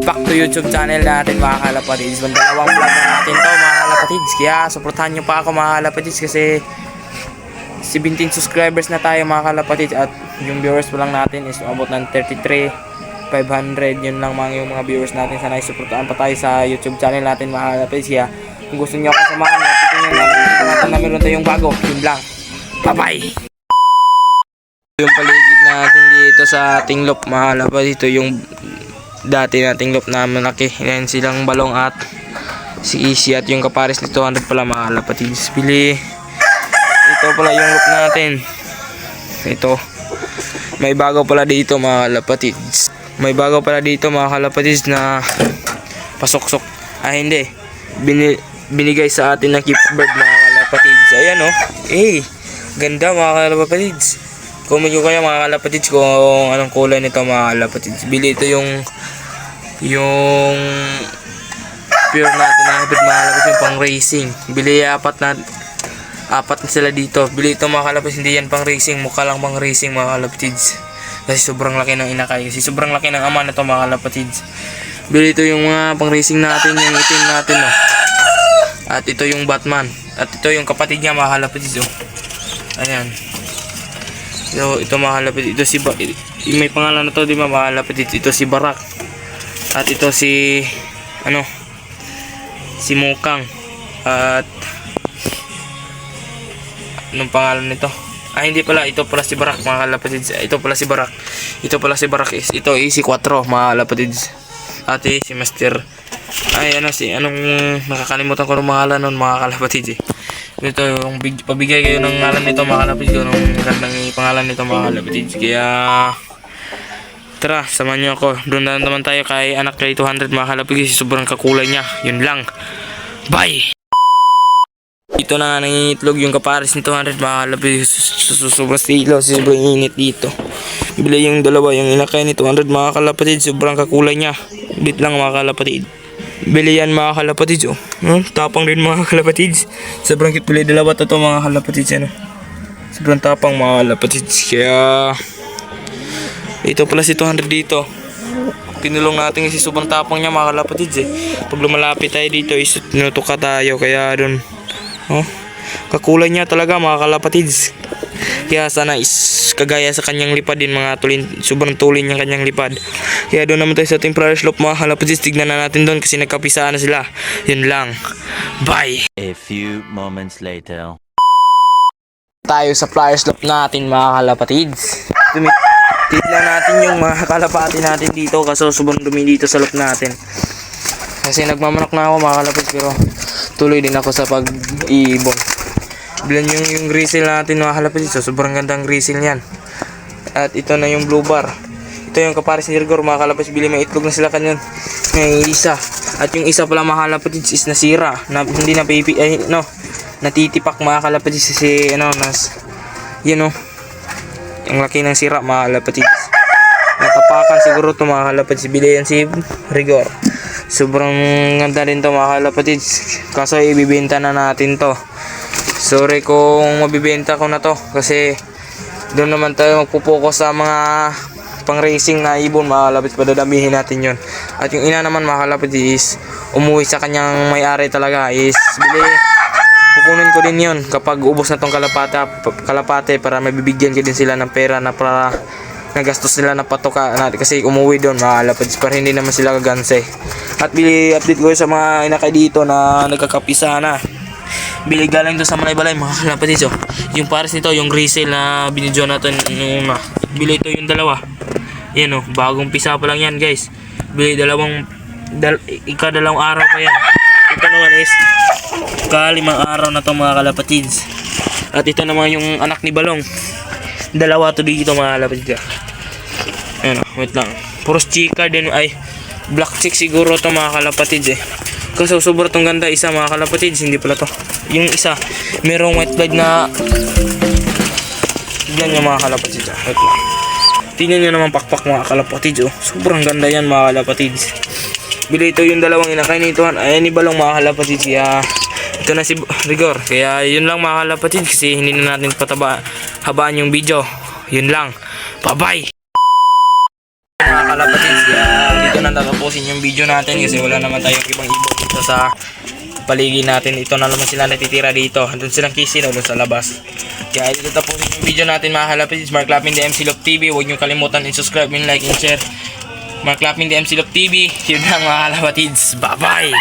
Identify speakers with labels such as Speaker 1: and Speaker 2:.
Speaker 1: back to YouTube channel natin mga kalapatids. Dalawang vlog na natin to mga kalapatids. Kaya supportahan nyo pa ako mga kalapatids kasi 17 subscribers na tayo mga kalapatids. At yung viewers pa lang natin is umabot ng 33,500. Yun lang yung mga viewers natin. Sana supportahan pa tayo sa YouTube channel natin mga kalapatids. Kaya kung gusto nyo kasamahan nyo, titingnan natin na meron tayong bago. Yun lang. Bye bye. Yung paligid natin dito sa ating loop mga kalapatids. Ito yung dati nating loop na malaki. Yan silang balong at si Easy at yung kapares ni 200 pala mga kalapatids. Pili ito pala yung loop natin. Ito may bago pala dito mga kalapatids. May bago pala dito mga kalapatids na pasoksok. Hindi, binigay sa atin ng keepbird mga kalapatids. Ayan oh. Ganda mga kalapatids. Comment nyo kayo mga kalapatids kung anong kulay nito mga kalapatids. Bili ito yung pure natin na hybrid mga kalapatids, yung pang racing. Bili apat na sila dito. Bili ito mga kalapatids, hindi yan pang racing, mukha lang pang racing mga kalapatids. Kasi sobrang laki ng inakay. Kasi sobrang laki ng ama na ito mga kalapatids. Bili ito yung mga pang racing natin, yung itim natin oh. At ito yung Batman. At ito yung kapatid niya mga kalapatids oh. Ayan. Ito mga kalapatids, ito si may pangalan na to di ba mga kalapatids, ito si Barak. At ito si si Mukang. At anong pangalan nito? Hindi pala, ito pala si Barak mga kalapatids. Ito pala si Barak. Ito pala si Barak is ito si 4 mga kalapatids. At si Master nakakalimutan ko ng pangalan nun mga kalapatids Ito yung pabigay kayo ng ngalan nito mga kalapatids, ng gandang pangalan nito mga kalapatids. Kaya tara, samahan nyo ako. Doon na naman tayo kay anak kay 200 mga kalapatids. Sobrang kakulay niya. Yun lang. Bye! Dito na nga nangingitlog yung kapares ni 200 mga kalapatids. Sobrang stilo, sobrang init dito. Bili yung dalawa, yung inakay ni 200 mga kalapatids. Sobrang kakulay niya. Bit lang mga kalapatids. Bili yan mga kalapatids oh. Tapang din mga kalapatids. Sobrang cute, bili dalawa to mga kalapatids Sobrang tapang mga kalapatids. Kaya ito pala si 200 dito. Pinulong natin kasi sobrang tapang niya mga kalapatids Pag lumalapit tayo dito is tinutuka tayo. Kaya doon kakulay niya talaga mga kalapatids. Kaya sana is kagaya sa kanyang lipad din mga tulin. Sobrang tulin yung kanyang lipad. Kaya doon naman tayo sa ating flyer slope mga kalapatids. Tignan na natin doon kasi nagkapisaan na sila. Yun lang. Bye!
Speaker 2: A few moments later.
Speaker 1: Tayo sa flyer slope natin mga kalapatids. Tignan natin yung mga kalapati natin dito kasi sobrang dumi dito sa loop natin. Kasi nagmamanok na ako mga kalapatids pero tuloy din ako sa pag-iibon. Bilan yung grizzle natin mga kalapatids. Sobrang gandang grizzle yan. At ito na yung blue bar. Ito yung kapares ni Rigor mga kalapatids. Bili may itlog na sila kanyan. May isa. At yung isa pala mga kalapatids is nasira. Hindi na natitipak mga kalapatids. Kasi yung laki ng sira mga kalapatids. Natapakan siguro ito mga kalapatids. Bili yan si Rigor. Sobrang ganda rin to mga kalapatids. Kaso ibibenta na natin to. Sorry kung mabibenta ko na to kasi doon naman tayo magpupokus sa mga pang racing na ibon mga kalapatids. Padadamihin natin yon. At yung ina naman mga kalapatids is umuwi sa kanyang may-ari talaga is kukunin ko din yon kapag ubos na tong kalapate para mabibigyan ko din sila ng pera na para nagastos nila na patoka natin kasi umuwi doon mga kalapatids para hindi naman sila kaganse. At update ko sa mga inakay dito na nagkakapisa na. Bili galing doon sa Malay-Balay mga kalapatids yung pares nito yung resale na binidyo natin nung una. Bili ito yung dalawa. Yan bagong pisa pa lang yan guys. Bili ikadalawang araw pa yan. Ito naman is ika-5 araw na to mga kalapatids. At ito naman yung anak ni Balong. Dalawa to dito mga kalapatids. Ayan wait lang. Puros chika din black chick siguro to mga kalapatids Kasi sobrang tong ganda isa mga kalapatids. Hindi pala to. Yung isa merong white blood na yan yung mga kalapatids Wait lang. Tingnan nyo naman pakpak mga kalapatids Sobrang ganda yan mga kalapatids. Bili ito yung dalawang inakay nito. Ayan ni Balong mga kalapatids. Kaya ito na si Rigor. Kaya yun lang mga kalapatids kasi hindi na natin habaan yung video. Yun lang. Bye bye mga kalapatids. Dito dito na tatapusin yung video natin kasi wala naman tayong ibang ibon dito sa paligid natin. Ito na naman sila natitira dito. Andun silang kisino doon sa labas. Kaya dito tapusin yung video natin mga kalapatids. Mark Lapin, the MC Love TV. Huwag nyo kalimutan i-subscribe, like, and share. Mark Lapin, the MC Love TV. Yun lang mga kalapatids. Bye-bye!